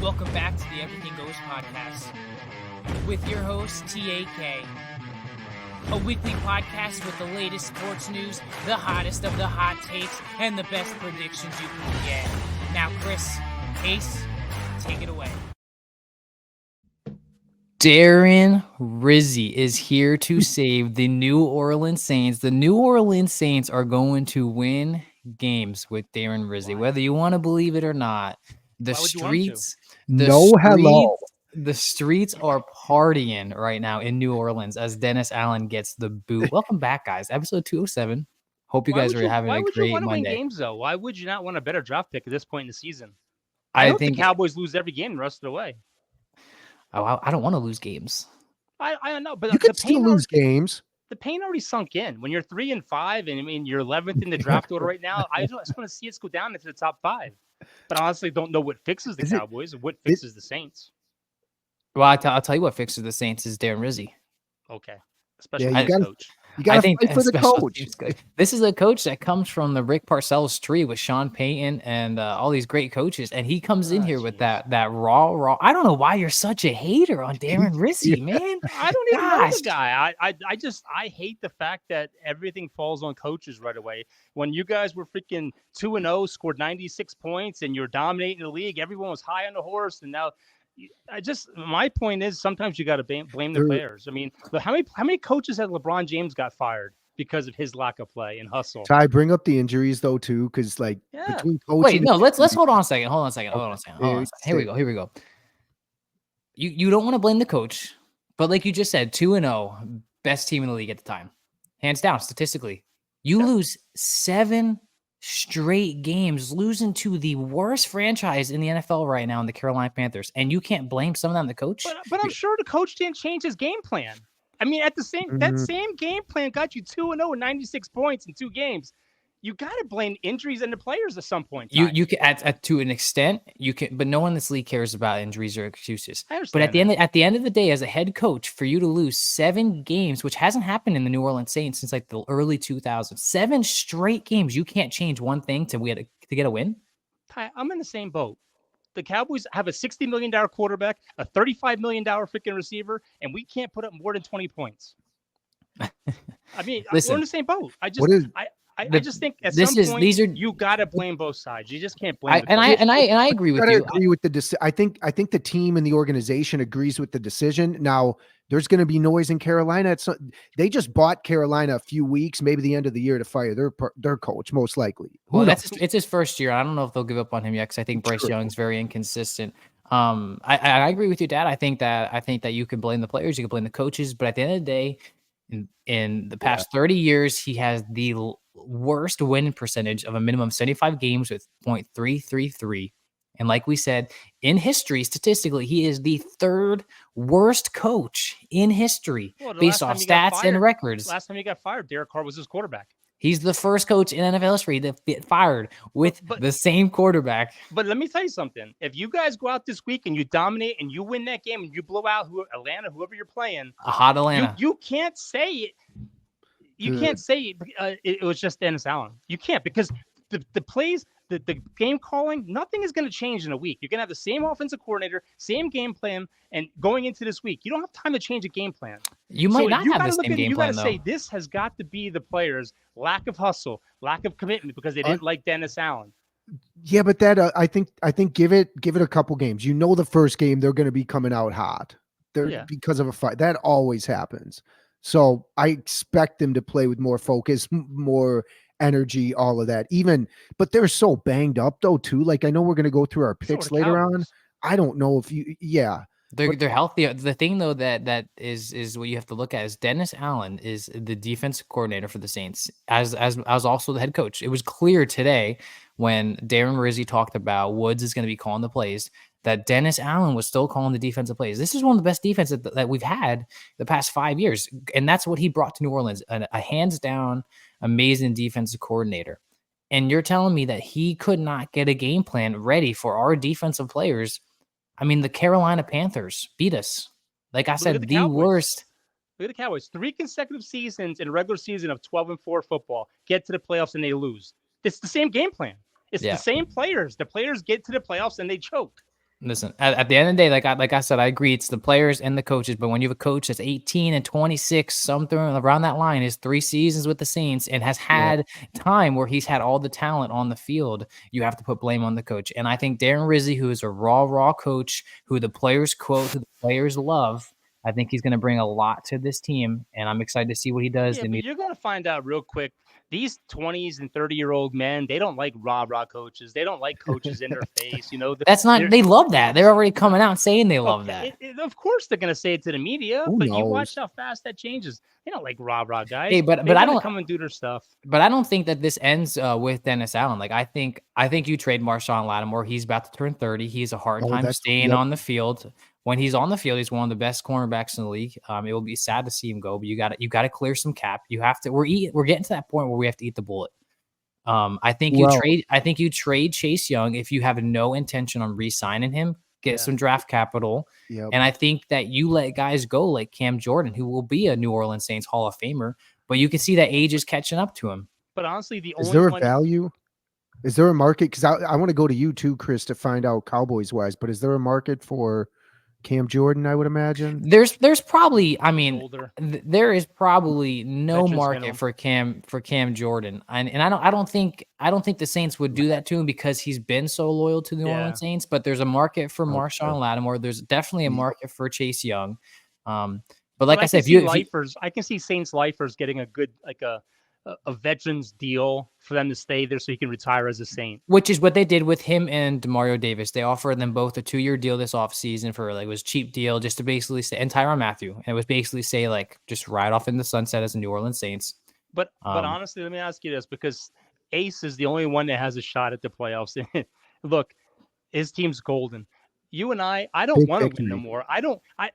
Welcome back to the Everything Goes Podcast with your host, TAK. A weekly podcast with the latest sports news, the hottest of the hot takes, and the best predictions you can get. Now, Chris, Ace, take it away. Darren Rizzi is here to save the New Orleans Saints. The New Orleans Saints are going to win games with Darren Rizzi, whether you want to believe it or not. The streets are partying right now in New Orleans as Dennis Allen gets the boot. Welcome back, guys. Episode 207. Hope you guys are having a great Monday. Why would you want to win games, though? Why would you not want a better draft pick at this point in the season? I hope the Cowboys lose every game the rest of the way. Oh, I don't want to lose games. I don't know, but you could still lose games. The pain already sunk in. When you're 3-5, and I mean you're 11th in the draft order right now, I just want to see it go down into the top 5. But I honestly don't know what fixes the Cowboys. What fixes the Saints? Well, I'll tell you what fixes the Saints is Darren Rizzi. Okay, especially coach. You got to fight for the coach. This is a coach that comes from the Rick Parcells tree with Sean Payton and all these great coaches, and he comes in here with that raw. I don't know why you're such a hater on Darren Rizzi, man. I don't even know the guy. I hate the fact that everything falls on coaches right away. When you guys were freaking 2-0, scored 96 points, and you're dominating the league, everyone was high on the horse, and now. My point is sometimes you got to blame the players. I mean, how many coaches has LeBron James got fired because of his lack of play and hustle? Should I bring up the injuries though too? Because between coaching, wait, no, let's hold on a second. Hold on a second. Here we go. You don't want to blame the coach, but like you just said, 2-0, best team in the league at the time, hands down statistically. You lose 7 straight games, losing to the worst franchise in the NFL right now in the Carolina Panthers, and you can't blame some of that on the coach. But I'm sure the coach didn't change his game plan. I mean, that same game plan got you 2-0 and 96 points in 2 games. You got to blame injuries and the players at some point. You can to an extent you can, but no one in this league cares about injuries or excuses. But at the end of the day, as a head coach, for you to lose 7 games, which hasn't happened in the New Orleans Saints since like the early 2000s, 7 straight games, you can't change one thing to get a win. I'm in the same boat. The Cowboys have a $60 million quarterback, a $35 million freaking receiver, and we can't put up more than 20 points. I mean, we're in the same boat. I just think at some point you gotta blame both sides. You just can't blame. I agree with you. Agree with the I think the team and the organization agrees with the decision. Now there's going to be noise in Carolina. They just bought Carolina a few weeks, maybe the end of the year, to fire their coach, most likely. Well, it's his first year. I don't know if they'll give up on him yet because I think Bryce Young's very inconsistent. I agree with you, Dad. I think that you can blame the players, you can blame the coaches, but at the end of the day, in the past 30 years, he has the worst win percentage of a minimum 75 games with .333. And like we said, in history, statistically, he is the 3rd worst coach in history based off stats and records. Last time he got fired, Derek Carr was his quarterback. He's the first coach in NFL history to get fired with the same quarterback. But let me tell you something. If you guys go out this week and you dominate and you win that game and you blow out Atlanta, whoever you're playing, a hot Atlanta, you can't say it. You can't say it was just Dennis Allen. You can't, because the plays, the game calling, nothing is going to change in a week. You're going to have the same offensive coordinator, same game plan, and going into this week, you don't have time to change a game plan. You might not have the same game plan, You got to say this has got to be the players' lack of hustle, lack of commitment, because they didn't like Dennis Allen. Yeah, but that I think give it a couple games. You know, the first game they're going to be coming out hot. Because of a fight. That always happens. So I expect them to play with more focus, more energy, all of that. But they're so banged up though too. Like, I know we're going to go through our picks later on. I don't know if they're healthy. The thing though that is what you have to look at is Dennis Allen is the defensive coordinator for the Saints, as also the head coach. It was clear today when Darren Rizzi talked about Woods is going to be calling the plays that Dennis Allen was still calling the defensive plays. This is one of the best defenses that we've had the past 5 years. And that's what he brought to New Orleans, a hands down amazing defensive coordinator. And you're telling me that he could not get a game plan ready for our defensive players. I mean, the Carolina Panthers beat us. Like I said, the worst. Look at the Cowboys. 3 consecutive seasons in a regular season of 12-4 football, get to the playoffs and they lose. It's the same game plan. It's the same players. The players get to the playoffs and they choke. Listen, at the end of the day, like I said, I agree. It's the players and the coaches. But when you have a coach that's 18 and 26, something around that line, is 3 seasons with the Saints and has had time where he's had all the talent on the field, you have to put blame on the coach. And I think Darren Rizzi, who is a raw coach, who the players quote, who the players love, I think he's going to bring a lot to this team, and I'm excited to see what he does. Yeah, but you're going to find out real quick. These 20s and 30-year-old men, they don't like rah coaches. They don't like coaches in their face. That's not. They love that. They're already coming out saying they love that. Of course, they're going to say it to the media, Who but knows? you watch how fast that changes. They don't like rah guys. Hey, but I don't come and do their stuff. But I don't think that this ends with Dennis Allen. Like I think you trade Marshawn Lattimore. He's about to turn 30. He has a hard time staying on the field. When he's on the field, he's one of the best cornerbacks in the league. It will be sad to see him go, but you got to clear some cap. You have to. We're getting to that point where we have to eat the bullet. I think you trade Chase Young if you have no intention on re-signing him. Get some draft capital, and I think that you let guys go like Cam Jordan, who will be a New Orleans Saints Hall of Famer, but you can see that age is catching up to him. But honestly, is there a value? Is there a market? Because I want to go to you too, Chris, to find out Cowboys wise. But is there a market for Cam Jordan? I would imagine there's probably. I mean, there is probably no market for Cam Jordan, and I don't think the Saints would do that to him because he's been so loyal to the New Orleans Saints. But there's a market for Marshawn Lattimore. There's definitely a market for Chase Young. But like I said, I can see Saints lifers getting a good a veterans deal for them to stay there so he can retire as a Saint. Which is what they did with him and DeMario Davis. They offered them both a 2-year deal this offseason for it was cheap deal just to basically say, and Tyrann Mathieu. And it was basically say just ride off in the sunset as the New Orleans Saints. But honestly, let me ask you this, because Ace is the only one that has a shot at the playoffs. Look, his team's golden. You and I don't want to win no more.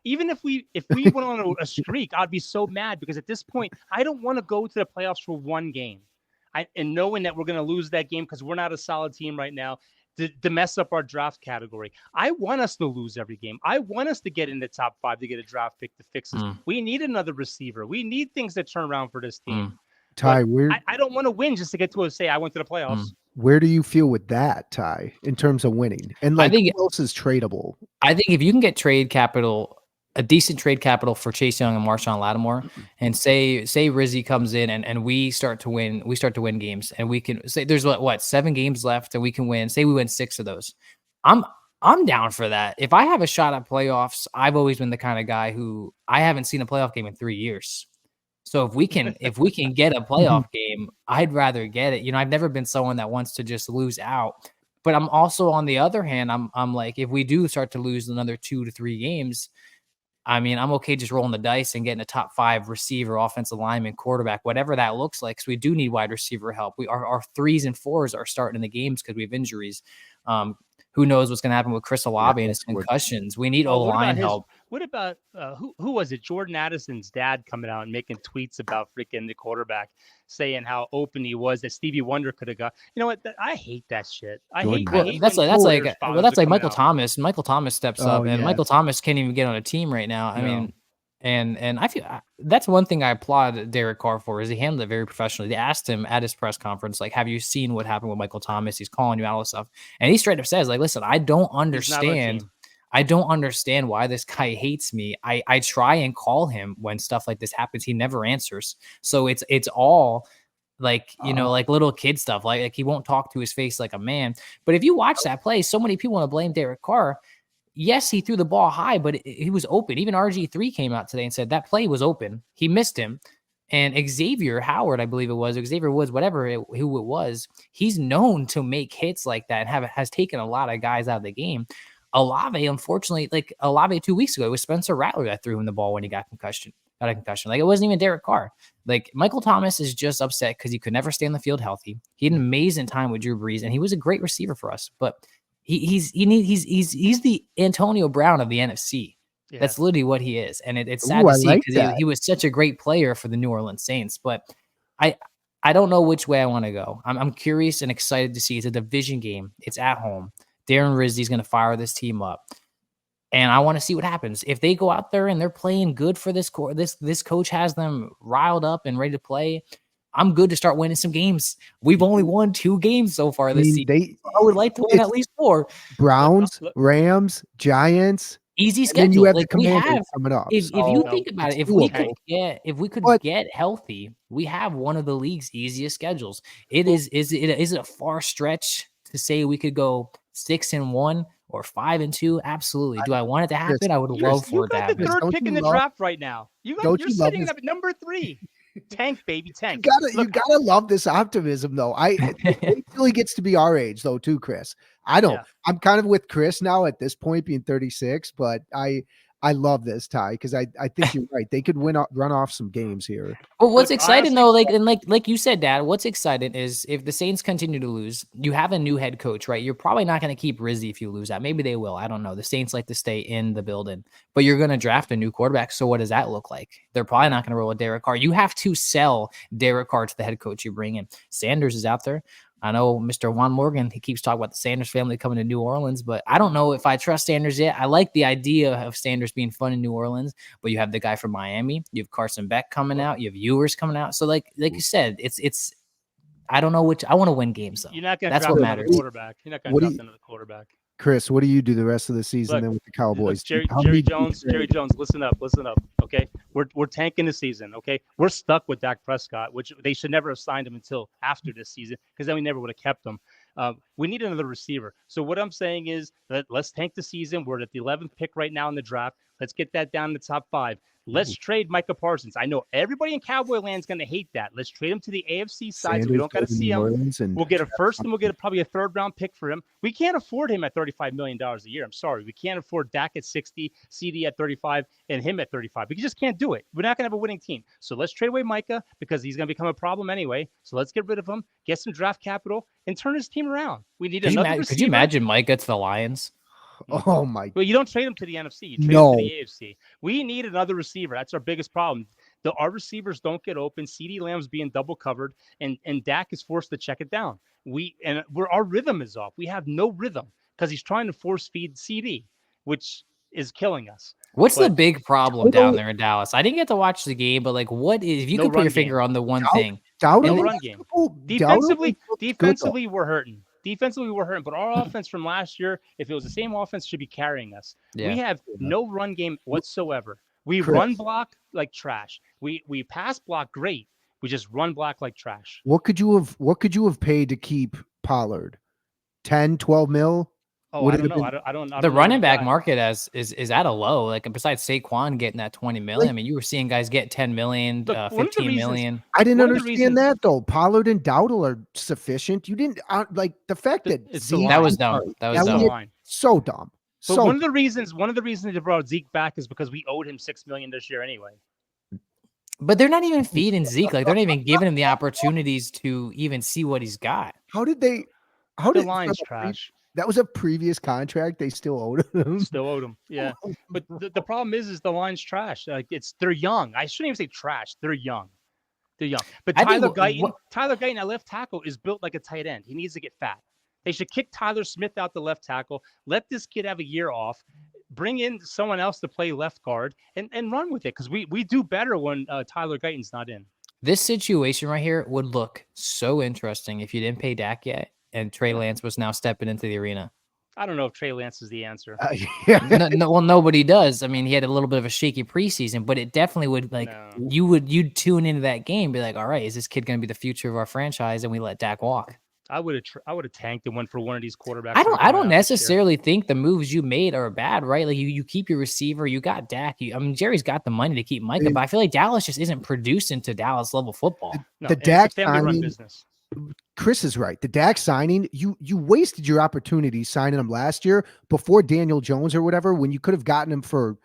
Even if we went on a streak, I'd be so mad because at this point, I don't want to go to the playoffs for one game. And knowing that we're going to lose that game because we're not a solid team right now to mess up our draft category. I want us to lose every game. I want us to get in the top 5 to get a draft pick to fix this. We need another receiver. We need things that turn around for this team. Ty, I don't want to win just to get to say I went to the playoffs. Where do you feel with that, Ty, in terms of winning? And I think who else is tradable? I think if you can get trade capital, a decent trade capital for Chase Young and Marshawn Lattimore, and say Rizzi comes in and we start to win games, and we can say there's what 7 games left and we can win. Say we win 6 of those. I'm down for that. If I have a shot at playoffs, I've always been the kind of guy who I haven't seen a playoff game in 3 years. So if we can get a playoff game, I'd rather get it. I've never been someone that wants to just lose out. But I'm also, on the other hand, I'm like, if we do start to lose another 2 to 3 games, I mean, I'm okay just rolling the dice and getting a top 5 receiver, offensive lineman, quarterback, whatever that looks like. Because we do need wide receiver help. Our 3s and 4s are starting in the games because we have injuries. Who knows what's going to happen with Chris Olave and his concussions? We need O-line help. What about who was it? Jordan Addison's dad coming out and making tweets about freaking the quarterback, saying how open he was that Stevie Wonder could have got. You know what? I hate that shit. That's like Michael Thomas. Michael Thomas steps up, and Michael Thomas can't even get on a team right now. I mean. And I feel that's one thing I applaud Derek Carr for is he handled it very professionally. They asked him at his press conference, like, have you seen what happened with Michael Thomas? He's calling you out all this stuff. And he straight up says, like, listen, I don't understand why this guy hates me. I try and call him when stuff like this happens. He never answers. So it's all like, like little kid stuff. Like he won't talk to his face like a man. But if you watch that play, so many people want to blame Derek Carr. Yes, he threw the ball high, but he was open. Even RG3 came out today and said that play was open. He missed him. And Xavier Howard, I believe it was, Xavier Woods, who it was, he's known to make hits like that and has taken a lot of guys out of the game. Olave, unfortunately, like Olave 2 weeks ago, it was Spencer Rattler that threw him the ball when he got a concussion. Like it wasn't even Derek Carr. Like Michael Thomas is just upset because he could never stay on the field healthy. He had an amazing time with Drew Brees, and he was a great receiver for us. But he's the Antonio Brown of the NFC. Yeah. That's literally what he is, and it's sad to see because he was such a great player for the New Orleans Saints. But I don't know which way I want to go. I'm curious and excited to see. It's a division game. It's at home. Darren Rizzi's going to fire this team up, and I want to see what happens if they go out there and they're playing good for this coach has them riled up and ready to play. I'm good to start winning some games. We've only won 2 games so far this season. I would like to win at least 4. Browns, Rams, Giants, easy and then you schedule. have Like the we Commanders have, coming up. if you think about it, if we could But- get healthy, we have one of the league's easiest schedules. Is it a far stretch to say we could go 6-1 or 5-2? Absolutely. Do I want it to happen? I would love for it to happen. You got the third pick in the draft right now. You're sitting at number 3. Tank, baby, tank. You gotta love this optimism, though. It really gets to be our age, though, too, Chris. I don't. Yeah. I'm kind of with Chris now at this point, being 36, but I love this, Ty, because I think you're right. They could run off some games here. Well, what's exciting though, like you said, Dad, what's exciting is if the Saints continue to lose, you have a new head coach, right? You're probably not going to keep Rizzi if you lose that. Maybe they will. I don't know. The Saints like to stay in the building, but you're going to draft a new quarterback. So what does that look like? They're probably not going to roll with Derek Carr. You have to sell Derek Carr to the head coach you bring in. Sanders is out there. I know Mr. Juan Morgan, he keeps talking about the Sanders family coming to New Orleans, but I don't know if I trust Sanders yet. I like the idea of Sanders being fun in New Orleans, but you have the guy from Miami, you have Carson Beck coming out, you have Ewers coming out. So like you said, it's I don't know which. I want to win games though. You're not going to draft another quarterback. You're not going to draft another quarterback. Chris, what do you do the rest of the season then with the Cowboys? Jerry Jones, listen up. Okay, we're tanking the season. Okay, we're stuck with Dak Prescott, which they should never have signed him until after this season, because then we never would have kept him. We need another receiver. So what I'm saying is that let's tank the season. We're at the 11th pick right now in the draft. Let's get that down to the top 5. Let's trade Micah Parsons. I know everybody in Cowboy land is going to hate that. Let's trade him to the AFC side so we don't got to see him. We'll get a first and we'll get probably a 3rd-round pick for him. We can't afford him at $35 million a year. I'm sorry. We can't afford Dak at 60, CD at 35, and him at 35. We just can't do it. We're not going to have a winning team. So let's trade away Micah because he's going to become a problem anyway. So let's get rid of him, get some draft capital, and turn his team around. We need another receiver. Could you imagine Micah to the Lions? Oh my! Well, you don't trade him to the NFC. You trade him to the AFC. We need another receiver. That's our biggest problem. Our receivers don't get open. CeeDee Lamb's being double covered, and Dak is forced to check it down. Our rhythm is off. We have no rhythm because he's trying to force feed CD, which is killing us. What's the big problem down there in Dallas? I didn't get to watch the game, but like, what is if you could put your finger on the one thing? No run game. Defensively, we're hurting. Defensively, we're hurting, but our offense from last year, if it was the same offense, should be carrying us. Yeah. We have no run game whatsoever. We run block like trash. We pass block great. We just run block like trash. What could you have paid to keep Pollard? 10, 12 mil? Oh, I don't know. I don't know. The running back market is at a low. Like besides Saquon getting that 20 million, I mean, you were seeing guys get 10 million, 15 million. I didn't understand that though. Pollard and Dowdle are sufficient. You didn't like the fact that that was dumb. That was dumb. So dumb. But one of the reasons they brought Zeke back is because we owed him $6 million this year anyway. But they're not even feeding Zeke. Like they're not even giving him the opportunities to even see what he's got. The line's trash. That was a previous contract. They still owed him. Yeah. But the problem is the line's trash. Like they're young. I shouldn't even say trash. They're young. But Tyler Guyton at left tackle is built like a tight end. He needs to get fat. They should kick Tyler Smith out the left tackle. Let this kid have a year off. Bring in someone else to play left guard and run with it because we do better when Tyler Guyton's not in. This situation right here would look so interesting if you didn't pay Dak yet. And Trey Lance was now stepping into the arena. I don't know if Trey Lance is the answer. Well, nobody does. I mean, he had a little bit of a shaky preseason, but it definitely would you'd tune into that game, be like, all right, is this kid going to be the future of our franchise? And we let Dak walk. I would have tanked and went for one of these quarterbacks. I don't necessarily think the moves you made are bad, right? Like you keep your receiver, you got Dak. Jerry's got the money to keep Micah, but I feel like Dallas just isn't producing to Dallas level football. The Dak family business. Chris is right. The Dak signing, you wasted your opportunity signing him last year before Daniel Jones or whatever, when you could have gotten him for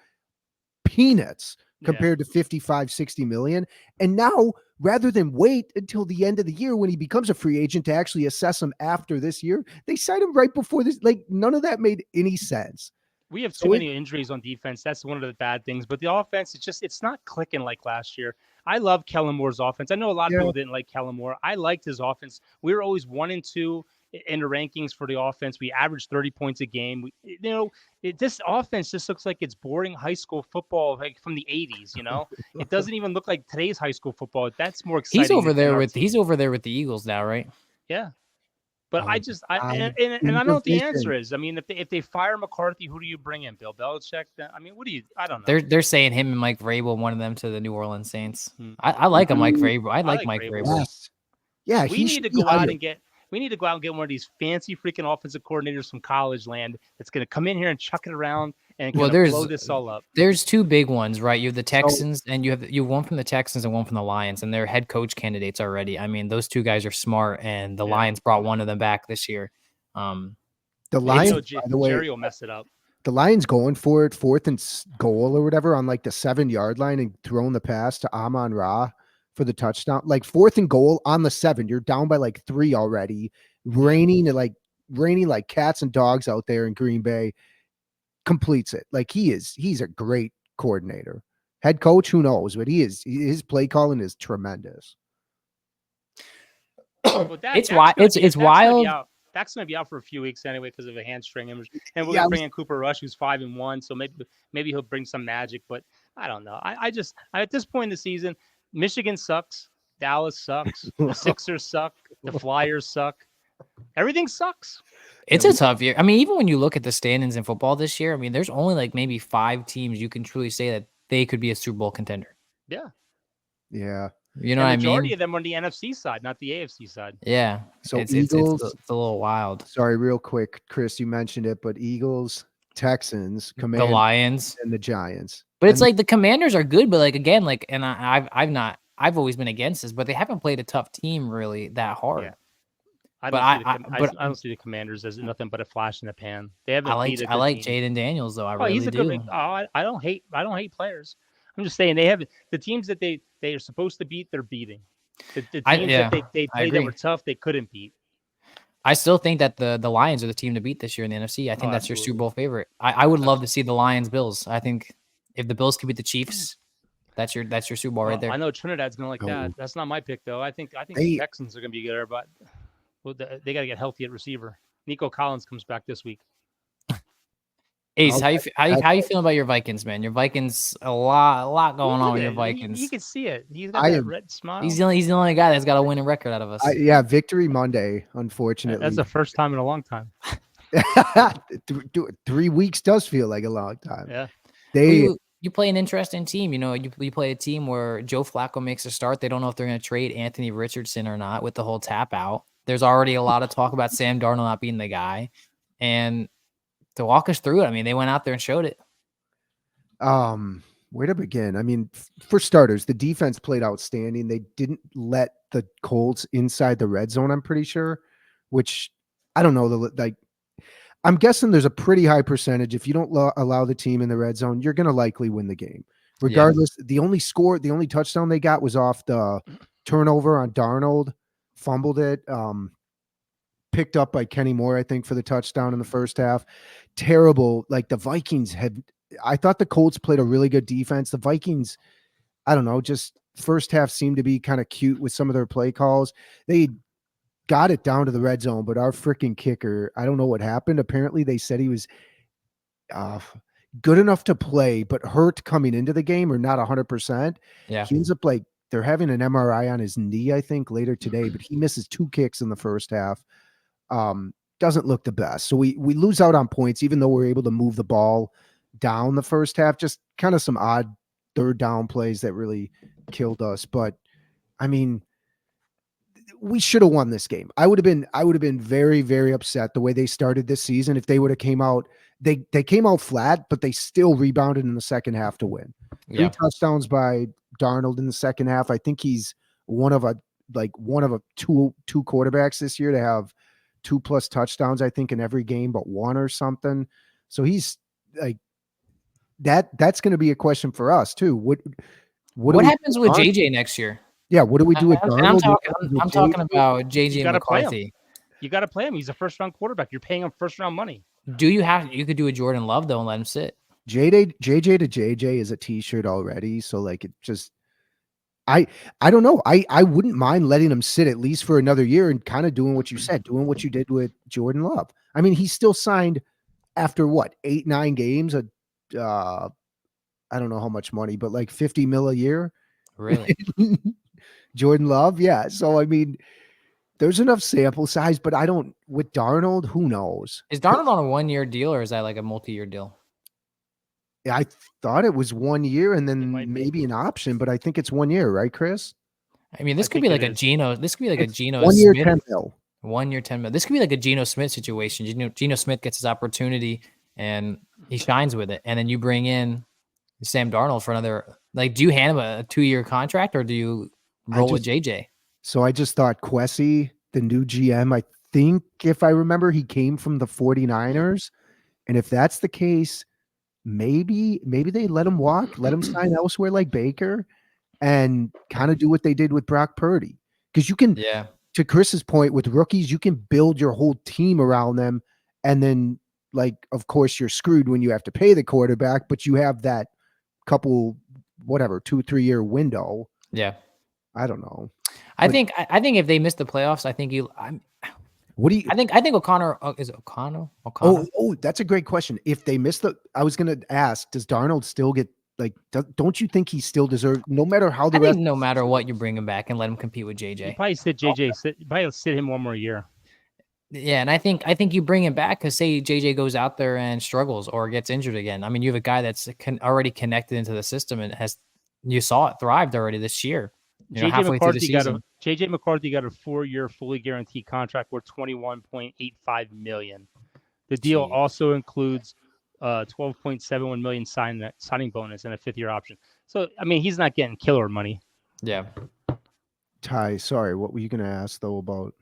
peanuts compared to 55, 60 million. And now, rather than wait until the end of the year when he becomes a free agent to actually assess him after this year, they signed him right before this. Like, none of that made any sense. We have too many injuries on defense. That's one of the bad things. But the offense, it's not clicking like last year. I love Kellen Moore's offense. I know a lot of people didn't like Kellen Moore. I liked his offense. We were always 1-2 in the rankings for the offense. We average 30 points a game. This offense just looks like it's boring high school football, like from the 80s. It doesn't even look like today's high school football. That's more exciting. He's over there with the Eagles now, right? Yeah. But I don't know what the answer is. I mean, if they fire McCarthy, who do you bring in? Bill Belichick? I mean, I don't know. They're saying him and Mike Vrabel, one of them to the New Orleans Saints. I like a Mike Vrabel. I like Mike Vrabel. Yes. Yeah, we need to go out and get one of these fancy freaking offensive coordinators from college land that's going to come in here and chuck it around and blow this all up. There's two big ones, right? You have the Texans and you have one from the Texans and one from the Lions, and they're head coach candidates already. I mean, those two guys are smart, and the Lions brought one of them back this year. The Lions, by the way, Jerry will mess it up. The Lions going for it, 4th and goal or whatever on like the 7-yard line and throwing the pass to Amon-Ra for the touchdown, like 4th and goal on the 7. You're down by like 3 already, raining like cats and dogs out there in Green Bay. Completes it. Like he's a great coordinator. Head coach, who knows, but his play calling is tremendous. It's wild. Dak's going to be out for a few weeks anyway because of a hamstring, and we're going to bring in Cooper Rush, who's 5-1, so maybe he'll bring some magic. But I don't know. I at this point in the season, Michigan sucks, Dallas sucks, the Sixers suck, the Flyers suck, everything sucks. It's a tough year. I mean, even when you look at the standings in football this year, I mean, there's only like maybe 5 teams you can truly say that they could be a Super Bowl contender. Yeah. You know what I mean? The majority of them are on the NFC side, not the AFC side. Yeah. So it's Eagles, it's a little wild. Sorry, real quick, Chris, you mentioned it, but Eagles, Texans, the Lions, and the Giants. But it's like the Commanders are good, but like again, like, and I've always been against this, but they haven't played a tough team really that hard. Yeah. I don't see the Commanders as nothing but a flash in the pan. They haven't. I like Jaden Daniels though. I really do. I don't hate players. I'm just saying the teams that they are supposed to beat, they're beating. The teams that they played that were tough, they couldn't beat. I still think that the Lions are the team to beat this year in the NFC. I think that's your Super Bowl favorite. I would love to see the Lions Bills. I think if the Bills could beat the Chiefs, that's your Super Bowl right there. I know Trinidad's gonna like that. That's not my pick though. I think the Texans are gonna be good, but they got to get healthy at receiver. Nico Collins comes back this week. Ace, how you feeling about your Vikings, man? Your Vikings, a lot going on with your Vikings. You can see it. He's got that red smile. He's the only guy that's got a winning record out of us. Victory Monday, unfortunately. That's the first time in a long time. 3 weeks does feel like a long time. Yeah. You play an interesting team. You know, you play a team where Joe Flacco makes a start. They don't know if they're going to trade Anthony Richardson or not with the whole tap out. There's already a lot of talk about Sam Darnold not being the guy. And to walk us through it, I mean, they went out there and showed it. Where to begin? I mean, for starters, the defense played outstanding. They didn't let the Colts inside the red zone, I'm pretty sure, which I don't know. I'm guessing there's a pretty high percentage. If you don't allow the team in the red zone, you're going to likely win the game. Regardless, the only touchdown they got was off the turnover on Darnold, fumbled it. Picked up by Kenny Moore, I think, for the touchdown in the first half. Terrible. Like the Vikings I thought the Colts played a really good defense. The Vikings, I don't know, just first half seemed to be kind of cute with some of their play calls. They got it down to the red zone, but our freaking kicker, I don't know what happened. Apparently they said he was good enough to play, but hurt coming into the game or not 100%. Yeah. He ends up like, they're having an MRI on his knee, I think, later today, but he misses 2 kicks in the first half. Doesn't look the best. So we lose out on points, even though we're able to move the ball down the first half. Just kind of some odd third down plays that really killed us. But I mean, we should have won this game. I would have been very, very upset the way they started this season. If they would have came out, they came out flat, but they still rebounded in the second half to win. 3 touchdowns by Darnold in the second half. I think he's one of two quarterbacks this year to have 2+ touchdowns, I think, in every game but one or something. So he's like that's going to be a question for us too. What happens with JJ next year? Yeah, what do we do with Darnold? I'm talking about JJ McCarthy. You got to play him. He's a first-round quarterback. You're paying him first-round money. You could do a Jordan Love though and let him sit. JJ to JJ is a t-shirt already, so like it just I don't know. I wouldn't mind letting him sit at least for another year and kind of doing what you said, doing what you did with Jordan Love. I mean, he's still signed after what, 8-9 games, I don't know how much money, but like 50 mil a year. Really? Jordan Love, yeah. So I mean, there's enough sample size, but I don't with Darnold, who knows? Is Darnold on a 1-year deal or is that like a multi-year deal? I thought it was 1 year and then might be. maybe an option, but I think it's 1 year, right, Chris? I mean, this I could be think like it a is. Geno. This could be like a It's Geno 1 year, Smith. 10 mil. 1 year, 10 mil. This could be like a Geno Smith situation. Geno Smith gets his opportunity and he shines with it. And then you bring in Sam Darnold for another. Like, do you hand him a 2-year contract or do you roll with JJ? So I just thought Kwesi, the new GM, I think if I remember, he came from the 49ers. And if that's the case, maybe they let him walk, let him sign elsewhere like Baker and kind of do what they did with Brock Purdy. Because you can, Yeah. to Chris's point, with rookies, you can build your whole team around them. And then, like, of course, you're screwed when you have to pay the quarterback, but you have that couple, whatever, 2-3 year window. Yeah. I don't know. I think if they miss the playoffs, I think What do you? I think O'Connor is it O'Connor. Oh, that's a great question. If they miss I was going to ask, does Darnold still get like? Don't you think he still deserves? No matter how the I rest. think no matter what, you bring him back and let him compete with JJ. You probably sit JJ. Probably sit him one more year. Yeah, and I think you bring him back because say JJ goes out there and struggles or gets injured again. I mean, you have a guy that's already connected into the system and you saw it thrived already this year. JJ McCarthy got a 4-year fully guaranteed contract worth $21.85 million. The deal also includes 12.71 million signing bonus and a 5th-year option. So I mean, he's not getting killer money. Yeah. Ty, sorry, what were you going to ask though about?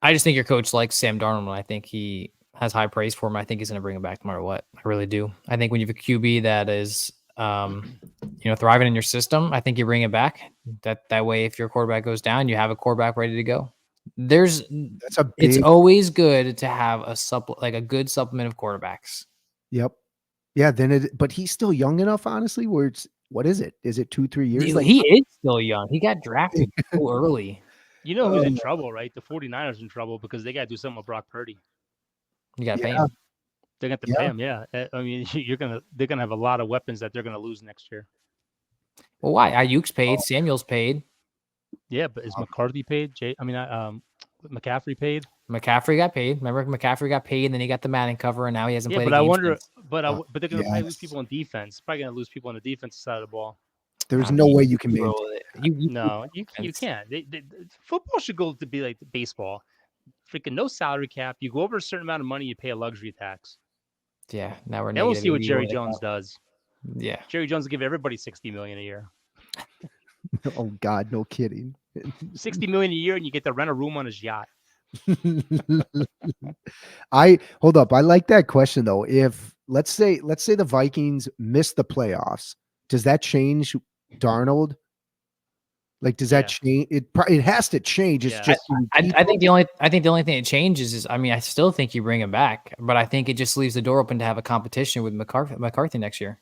I just think your coach likes Sam Darnold, and I think he has high praise for him. I think he's going to bring him back no matter what. I really do. I think when you have a QB that is, thriving in your system, I think you bring it back. That way, if your quarterback goes down, you have a quarterback ready to go. It's always good to have a good supplement of quarterbacks. Yep. Yeah. But he's still young enough, honestly. Where what is it? Is it 2-3 years? He is still young. He got drafted so early. You know who's in trouble, right? The 49ers in trouble because they got to do something with Brock Purdy. You got to pay him. They're going to pay him, yeah. I mean, they're gonna have a lot of weapons that they're gonna lose next year. Well, why? Ayuk's paid. Samuel's paid. Yeah, but is McCarthy paid? McCaffrey paid. McCaffrey got paid. Remember, McCaffrey got paid, and then he got the Madden cover, and now he hasn't played. But I wonder. But they're gonna probably lose people on defense. Probably gonna lose people on the defensive side of the ball. There's no way you can maintain it. No, you can't. Football should go to be like baseball. Freaking no salary cap. You go over a certain amount of money, you pay a luxury tax. Yeah, now we're. Now we'll see what Jerry Jones does. Yeah, Jerry Jones will give everybody $60 million a year. Oh God, no kidding. $60 million a year, and you get to rent a room on his yacht. Hold up. I like that question though. If let's say the Vikings miss the playoffs, does that change Darnold? Like, does that change? It has to change. It's just. I think the only thing it changes is, I mean, I still think you bring him back, but I think it just leaves the door open to have a competition with McCarthy next year.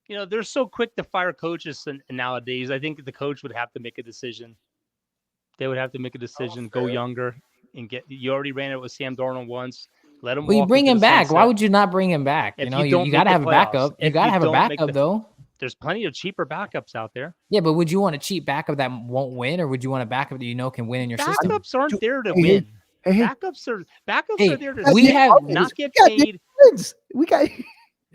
You know, they're so quick to fire coaches nowadays. I think the coach would have to make a decision. They would have to make a decision, go younger, and get. You already ran it with Sam Darnold once. Let him. Well, you bring him back. Why would you not bring him back? You got to have a backup. You got to have a backup, though. There's plenty of cheaper backups out there. Yeah, but would you want a cheap backup that won't win, or would you want a backup that can win in your system? Backups aren't there to win. Backups are there to not get paid.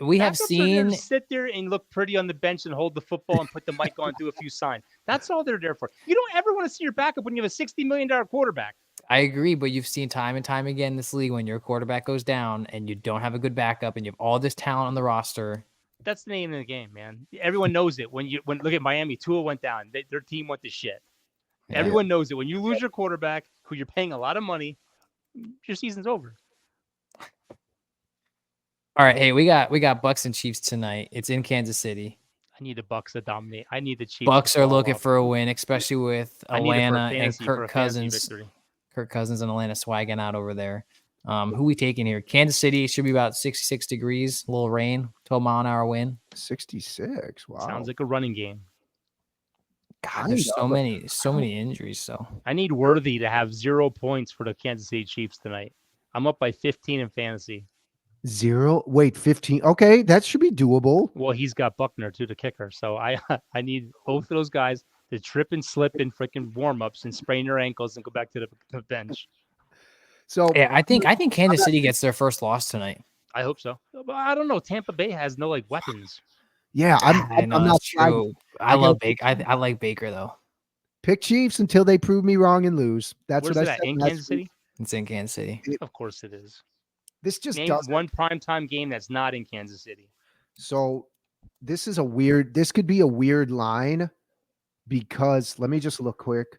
We have seen sit there and look pretty on the bench and hold the football and put the mic on, do a few signs. That's all they're there for. You don't ever want to see your backup when you have a $60 million quarterback. I agree, but you've seen time and time again in this league when your quarterback goes down and you don't have a good backup and you have all this talent on the roster. That's the name of the game, man. Everyone knows it. When look at Miami, Tua went down. Their team went to shit. Yeah. Everyone knows it. When you lose your quarterback, who you're paying a lot of money, your season's over. All right, hey, we got Bucks and Chiefs tonight. It's in Kansas City. I need the Bucks to dominate. I need the Chiefs. Bucks are looking for a win, especially with Atlanta and Kirk Cousins. Kirk Cousins and Atlanta swagging out over there. Who we taking here? Kansas City should be about 66 degrees, a little rain, 12-mile-an-hour wind. 66. Wow. Sounds like a running game. God, there's so many injuries. So I need Worthy to have 0 points for the Kansas City Chiefs tonight. I'm up by 15 in fantasy. 0. Wait, 15. Okay, that should be doable. Well, he's got Buckner too, the kicker. So I need both of those guys to trip and slip in freaking warm-ups and sprain their ankles and go back to the bench. So yeah, I think Kansas City gets their first loss tonight. I hope so. But I don't know. Tampa Bay has no weapons. Yeah, I'm not true. I love Baker. I like Baker though. Pick Chiefs until they prove me wrong and lose. That's Where's what I it said at? In last Kansas week. City? It's in Kansas City. Of course it is. This just Name doesn't. one primetime game that's not in Kansas City. So this could be a weird line because let me just look quick.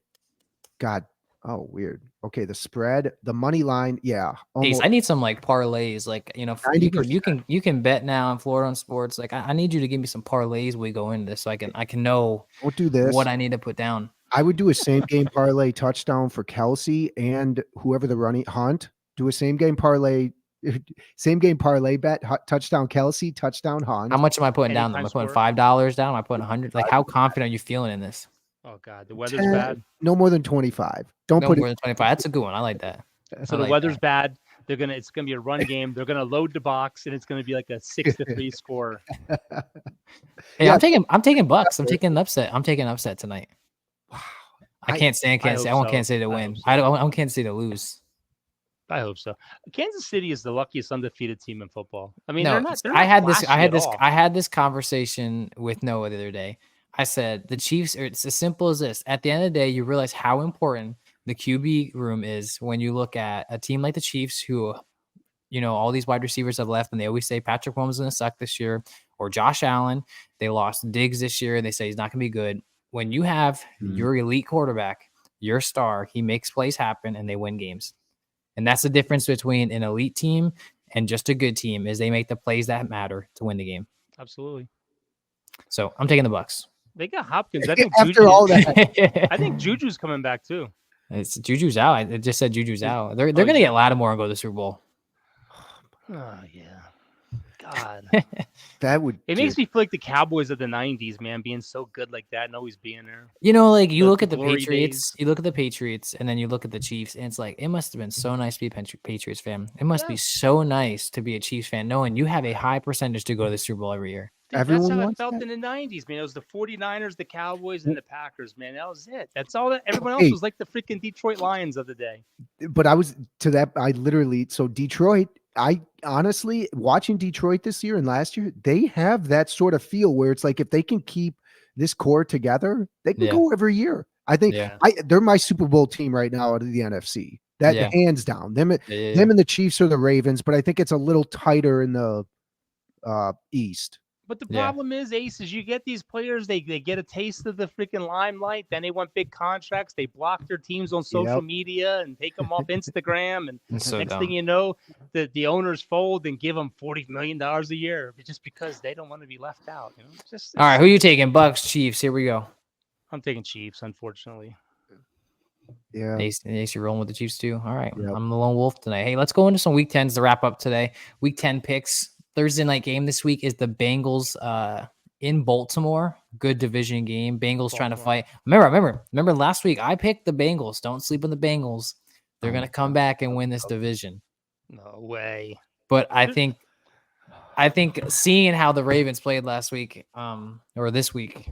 God. Oh, weird. Okay, the spread, the money line. Yeah. Ace, I need some parlays. You can bet now in Florida on sports. I need you to give me some parlays when we go into this so I can know Don't do this. What I need to put down. I would do a same game parlay touchdown for Kelsey and whoever the running Hunt. Do a same game parlay bet touchdown Kelsey, touchdown Hunt. How much am I putting down? Am I putting $5 down? Am I putting 100? How confident are you feeling in this? Oh God, the weather's bad. No more than 25. Don't put more than 25. That's a good one. I like that. So the weather's bad. It's gonna be a run game. They're gonna load the box, and it's gonna be like a 6-3 score. Hey, yeah. I'm taking Bucks. I'm taking an upset. I'm taking an upset tonight. Wow. I can't stand Kansas City. I want Kansas City to win. I want Kansas City to lose. I hope so. Kansas City is the luckiest undefeated team in football. I mean, no, they're not. I had this conversation with Noah the other day. I said the Chiefs it's as simple as this. At the end of the day, you realize how important the QB room is when you look at a team like the Chiefs, who, all these wide receivers have left, and they always say Patrick Mahomes is going to suck this year, or Josh Allen. They lost Diggs this year. They say he's not going to be good. When you have your elite quarterback, your star, he makes plays happen, and they win games. And that's the difference between an elite team and just a good team is they make the plays that matter to win the game. Absolutely. So I'm taking the Bucks. They got Hopkins. I think all that, I think Juju's coming back too. It's Juju's out. I just said Juju's out. They're going to get Lattimore and go to the Super Bowl. Oh yeah. God. It makes me feel like the Cowboys of the 90s, man, being so good like that and always being there. You look at the Patriots, you look at the Patriots, and then you look at the Chiefs, and it's it must have been so nice to be a Patriots fan. It must be so nice to be a Chiefs fan, knowing you have a high percentage to go to the Super Bowl every year. Dude, that's how it felt in the 90s, man. It was the 49ers, the Cowboys, and the Packers, man. That was it. That's all that everyone else was like the freaking Detroit Lions of the day. But Detroit, I honestly, watching Detroit this year and last year, they have that sort of feel where it's like if they can keep this core together, they can go every year. I think they're my Super Bowl team right now out of the NFC. That hands down. Them and the Chiefs are the Ravens, but I think it's a little tighter in the East. But the problem is, Ace, is you get these players, they get a taste of the freaking limelight, then they want big contracts, they block their teams on social media and take them off Instagram, and next thing you know, the owners fold and give them $40 million a year just because they don't want to be left out. All right, who are you taking? Bucks, Chiefs. Here we go. I'm taking Chiefs, unfortunately. Yeah. Ace, you're rolling with the Chiefs too. All right. Yep. I'm the lone wolf tonight. Hey, let's go into some Week 10s to wrap up today. Week 10 picks. Thursday night game this week is the Bengals in Baltimore. Good division game. Bengals trying to fight. Remember last week I picked the Bengals. Don't sleep on the Bengals. They're going to come back and win this division. No way. But I think seeing how the Ravens played last week or this week,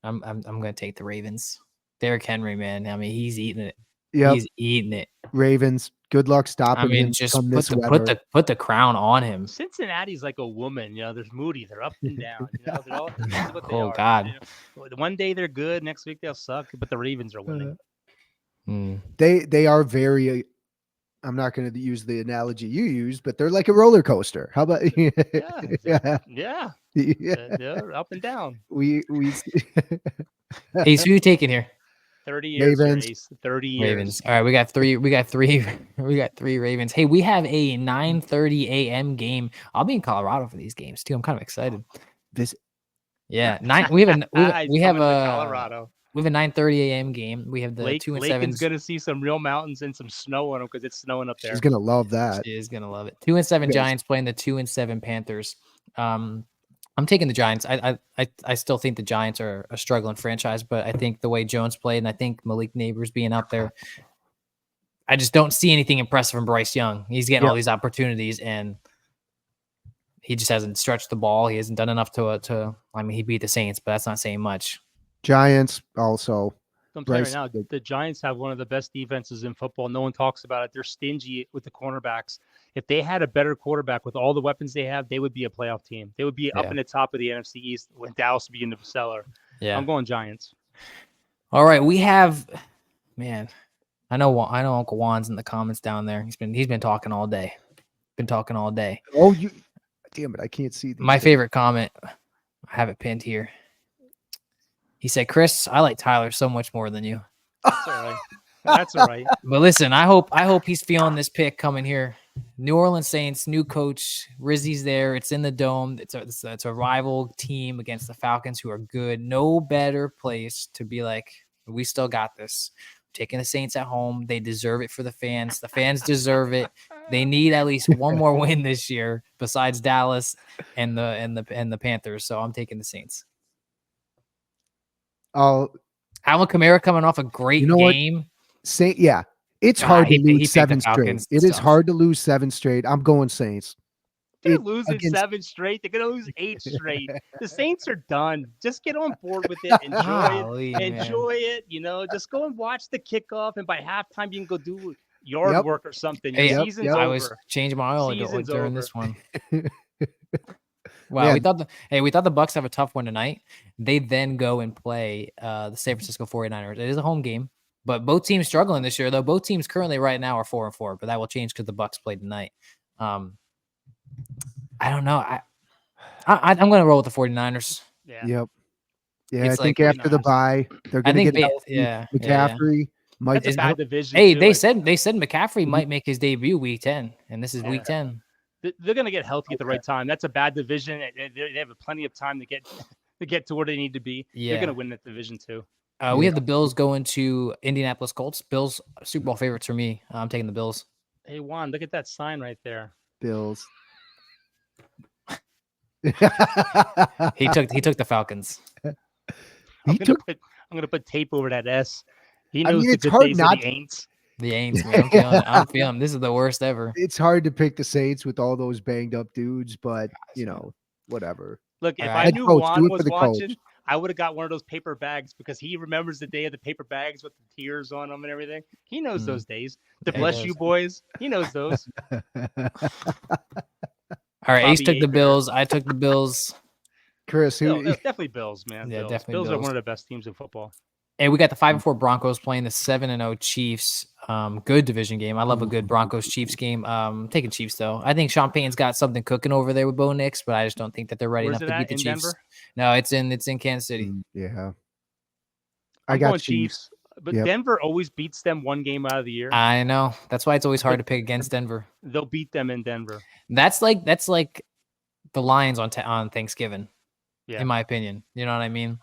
I'm going to take the Ravens. Derrick Henry, man. I mean, he's eating it. Yeah, he's eating it. Ravens. Good luck stopping him. Just put the crown on him. Cincinnati's like a woman. There's Moody. They're up and down. They're all, what they are. God. One day they're good. Next week they'll suck. But the Ravens are winning. They are very. I'm not going to use the analogy you used, but they're like a roller coaster. How about? Yeah. They're up and down. We. Hey, so who are you taking here? 30 years. Ravens. 30 years. Ravens. All right, we got three Ravens. Hey, we have a 9:30 a.m. game. I'll be in Colorado for these games too. I'm kind of excited. We have a 9:30 a.m. game. We have the 2 and 7. Lakin's gonna see some real mountains and some snow on them because it's snowing up there. She's gonna love that. She is gonna love it. 2 and 7 Giants playing the 2 and 7 Panthers. I'm taking the Giants. I still think the Giants are a struggling franchise, but I think the way Jones played, and I think Malik Neighbors being out there, I just don't see anything impressive from Bryce Young. He's getting all these opportunities, and he just hasn't stretched the ball. He hasn't done enough to. I mean, he beat the Saints, but that's not saying much. Giants also. I'm telling you right now, the Giants have one of the best defenses in football. No one talks about it. They're stingy with the cornerbacks. If they had a better quarterback with all the weapons they have, they would be a playoff team. They would be up in the top of the NFC East when Dallas would be in the cellar. Yeah, I'm going Giants. All right, we have, man. I know Uncle Juan's in the comments down there. He's been talking all day. Oh, damn it! I can't see my favorite comment. I have it pinned here. He said, "Chris, I like Tyler so much more than you." That's all right. That's all right. But listen, I hope he's feeling this pick coming here. New Orleans Saints, new coach, Rizzy's there. It's in the dome. It's a rival team against the Falcons, who are good. No better place to be like, we still got this. Taking the Saints at home, they deserve it for the fans. The fans deserve it. They need at least one more win this year, besides Dallas and the Panthers. So I'm taking the Saints. Oh, Alvin Kamara coming off a great game. It's hard to lose 7 straight. It is hard to lose 7 straight. I'm going Saints. They're losing 7 straight. They're going to lose 8 straight. The Saints are done. Just get on board with it. Enjoy it. You know, just go and watch the kickoff. And by halftime, you can go do yard work or something. Your season's over. I was changing my oil during this one. Wow, we thought the Bucs have a tough one tonight. They then go and play the San Francisco 49ers. It is a home game, but both teams struggling this year, though. Both teams currently right now are 4-4, but that will change because the Bucs play tonight. I don't know. I'm going to roll with the 49ers. Yeah. Yep. Yeah, I think after the bye, they're going to get McCaffrey. That's a bad division. Hey, they said McCaffrey might make his debut week 10, and this is week 10. They're going to get healthy at the right time. That's a bad division. They have plenty of time to get to where they need to be. Yeah. They're going to win that division too. We have the Bills going to Indianapolis Colts. Bills Super Bowl favorites for me. I'm taking the Bills. Hey Juan, look at that sign right there. Bills. He took the Falcons. I'm gonna put tape over that S. He knows the good days of the Aints. The Aints, man. I'm feeling this is the worst ever. It's hard to pick the Saints with all those banged up dudes, but whatever. Look, if I knew Juan was watching, I would have got one of those paper bags because he remembers the day of the paper bags with the tears on them and everything. He knows those days. To bless you boys, he knows those. All right, Ace took the Bills. I took the Bills. Chris, definitely Bills, man. Yeah, definitely Bills are one of the best teams in football. Hey, we got the 5-4 Broncos playing the 7-0 Chiefs. Good division game. I love a good Broncos Chiefs game. Taking Chiefs though. I think Sean Payton's got something cooking over there with Bo Nix, but I just don't think that they're ready enough to beat the Chiefs. Denver? No, it's in Kansas City. Yeah, I got Chiefs. But Denver always beats them one game out of the year. I know. That's why it's always hard to pick against Denver. They'll beat them in Denver. That's like the Lions on Thanksgiving, in my opinion. You know what I mean?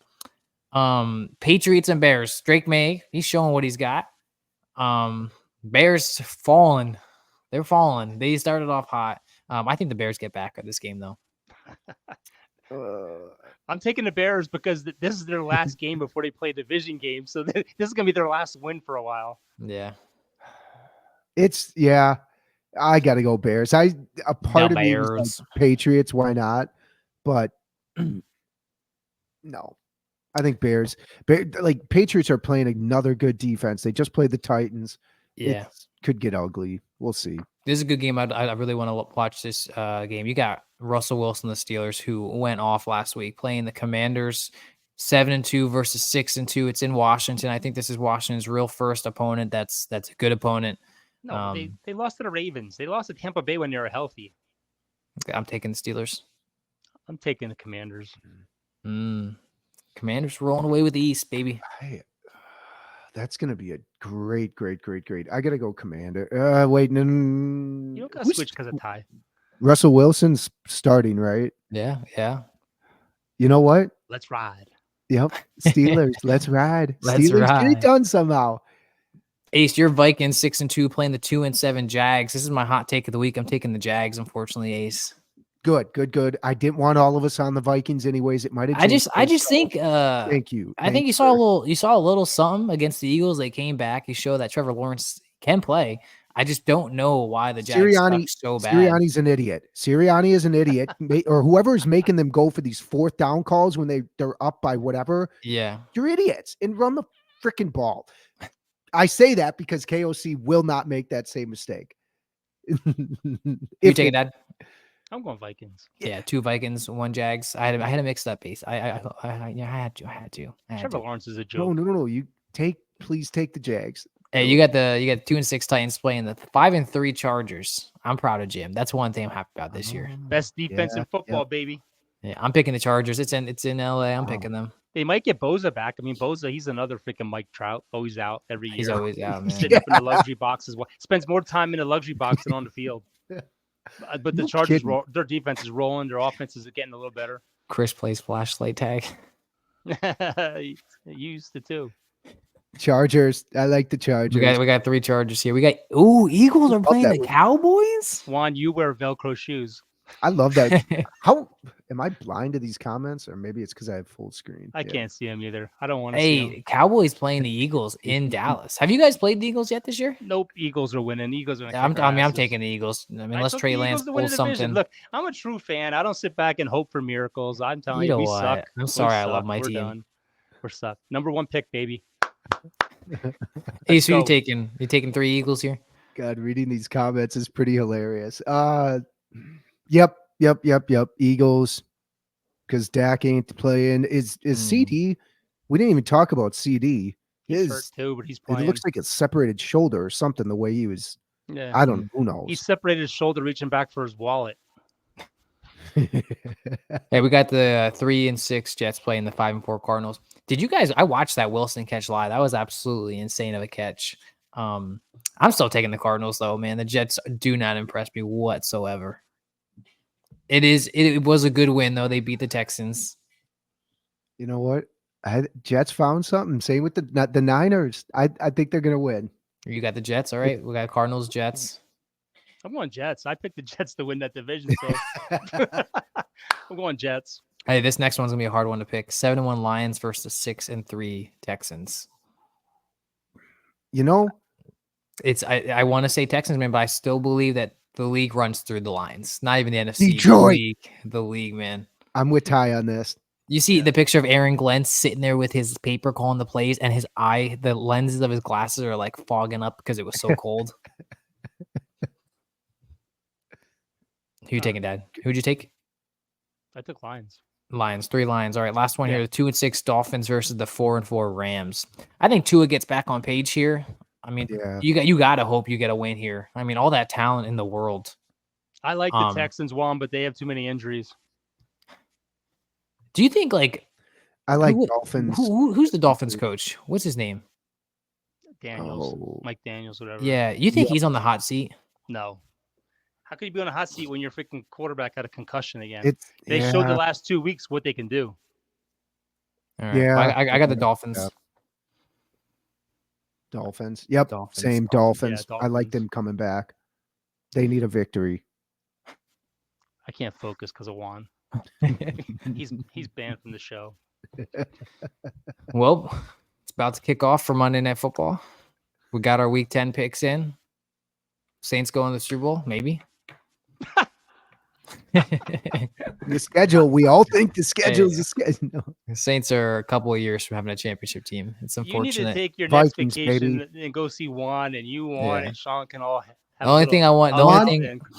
Patriots and Bears. Drake May, he's showing what he's got. Bears falling. They're falling. They started off hot. I think the Bears get back at this game though. I'm taking the Bears because this is their last game before they play a division game. So this is going to be their last win for a while. Yeah. I got to go Bears. A part of me is like Patriots. Why not? But no, I think Bears. Like Patriots are playing another good defense. They just played the Titans. Yeah. It could get ugly. We'll see. This is a good game. I really want to watch this game. You got Russell Wilson, the Steelers, who went off last week playing the Commanders, 7-2 versus 6-2. It's in Washington. I think this is Washington's real first opponent. That's a good opponent. No, they lost to the Ravens. They lost to Tampa Bay when they were healthy. Okay, I'm taking the Steelers. I'm taking the Commanders. Commanders rolling away with the East, baby. That's going to be a great. I got to go Commander. Wait. You don't got to switch because of tie. Russell Wilson's starting, right? Yeah. You know what? Let's ride. Yep. Steelers. Let's ride. Steelers get it done somehow. Ace, your Vikings 6-2 playing the 2-7 Jags. This is my hot take of the week. I'm taking the Jags, unfortunately, Ace. Good. I didn't want all of us on the Vikings anyways. It might have changed. I just think thank you. I think you saw a little something against the Eagles. They came back. You showed that Trevor Lawrence can play. I just don't know why the Jags suck so bad. Sirianni's an idiot. Sirianni is an idiot, or whoever is making them go for these 4th down calls when they're up by whatever. Yeah, you're idiots, and run the freaking ball. I say that because KOC will not make that same mistake. You taking that? I'm going Vikings. Yeah, 2 Vikings, 1 Jags. I had to mix that base. I had to. Trevor Lawrence is a joke. No. Please take the Jags. Hey, you got 2-6 Titans playing the 5-3 Chargers. I'm proud of Jim. That's one thing I'm happy about this year. Best defense in football, baby. Yeah, I'm picking the Chargers. It's in LA. I'm picking them. They might get Boza back. I mean, Boza, he's another freaking Mike Trout. Always out every year. He's always out, man. Sitting up in the luxury box as well. Spends more time in the luxury box than on the field. But the Chargers, their defense is rolling. Their offense is getting a little better. Chris plays flashlight tag. He used to too. Chargers. I like the Chargers. We got 3 Chargers here. We got Eagles are playing the Cowboys. Juan, you wear Velcro shoes. I love that. How am I blind to these comments, or maybe it's because I have full screen? I can't see them either. I don't want to see them. Cowboys playing the Eagles in Dallas. Have you guys played the Eagles yet this year? Nope. Eagles are winning. Eagles are. I'm taking the Eagles. I mean, unless Trey Lance pulls something. Look, I'm a true fan. I don't sit back and hope for miracles. I'm telling you, we suck. I'm sorry. I love my team. Done. We're stuck. Number 1 pick, baby. Hey, so you taking 3 Eagles here? God, reading these comments is pretty hilarious. Yep. Eagles, because Dak ain't playing. Is CD? We didn't even talk about CD. He's hurt too, but he's playing. It looks like a separated shoulder or something. The way he was. Yeah. I don't. Who knows? He separated his shoulder, reaching back for his wallet. Hey, we got the 3-6 Jets playing the 5-4 Cardinals. Did you guys? I watched that Wilson catch live. That was absolutely insane of a catch. I'm still taking the Cardinals though, man. The Jets do not impress me whatsoever. It was a good win though. They beat the Texans. You know what? Jets found something. Same with the Niners. I think they're gonna win. You got the Jets, all right. We got Cardinals, Jets. I'm going Jets. I picked the Jets to win that division, so I'm going Jets. Hey, this next one's gonna be a hard one to pick. 7-1 Lions versus 6-3 Texans. You know, I want to say Texans, man, but I still believe that the league runs through the Lions. Not even the NFC. Detroit. The league, man. I'm with Ty on this. You see the picture of Aaron Glenn sitting there with his paper calling the plays, and the lenses of his glasses are like fogging up because it was so cold. Who you taking, Dad? Who'd you take? I took Lions. Lions, 3 Lions. All right, last one here. The 2-6 Dolphins versus the 4-4 Rams. I think Tua gets back on page here. I mean, you gotta hope you get a win here. I mean, all that talent in the world. I like the Texans, Juan, but they have too many injuries. Do you think I like Dolphins? Who's the Dolphins coach? What's his name? Daniels, Mike Daniels, whatever. Yeah, you think he's on the hot seat? No. How could you be on a hot seat when your freaking quarterback had a concussion again? They showed the last 2 weeks what they can do. All right. Yeah, I got the Dolphins. Yeah. Dolphins. Yep. Same Dolphins. Yeah, Dolphins. I like them coming back. They need a victory. I can't focus because of Juan. He's banned from the show. Well, it's about to kick off for Monday Night Football. We got our Week 10 picks in. Saints go in the Super Bowl, maybe. The schedule. We all think the schedule is the schedule. No. The Saints are a couple of years from having a championship team. It's unfortunate. You need to take your Vikings, next vacation and go see Juan, and you Juan and Sean can all. The only thing I want,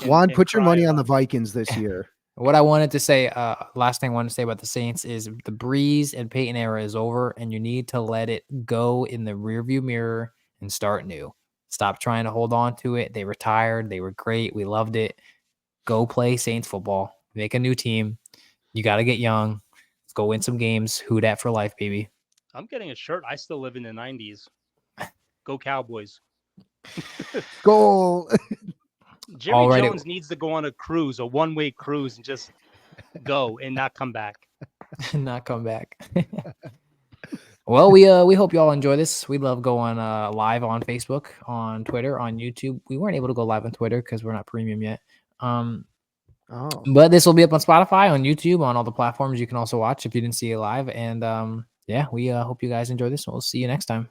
Juan, put your money on the Vikings this year. What I wanted to say, last thing I wanted to say about the Saints is the Breeze and Peyton era is over, and you need to let it go in the rearview mirror and start new. Stop trying to hold on to it. They retired. They were great. We loved it. Go play Saints football. Make a new team. You got to get young. Let's go win some games. Who dat for life, baby. I'm getting a shirt. I still live in the 90s. Go Cowboys. Go. Jerry Jones needs to go on a cruise, a one-way cruise, and just go and not come back. Not come back. Well, we hope you all enjoy this. We love going live on Facebook, on Twitter, on YouTube. We weren't able to go live on Twitter because we're not premium yet. Oh, But this will be up on Spotify, on YouTube, on all the platforms you can also watch if you didn't see it live. And yeah, we hope you guys enjoy this. We'll see you next time.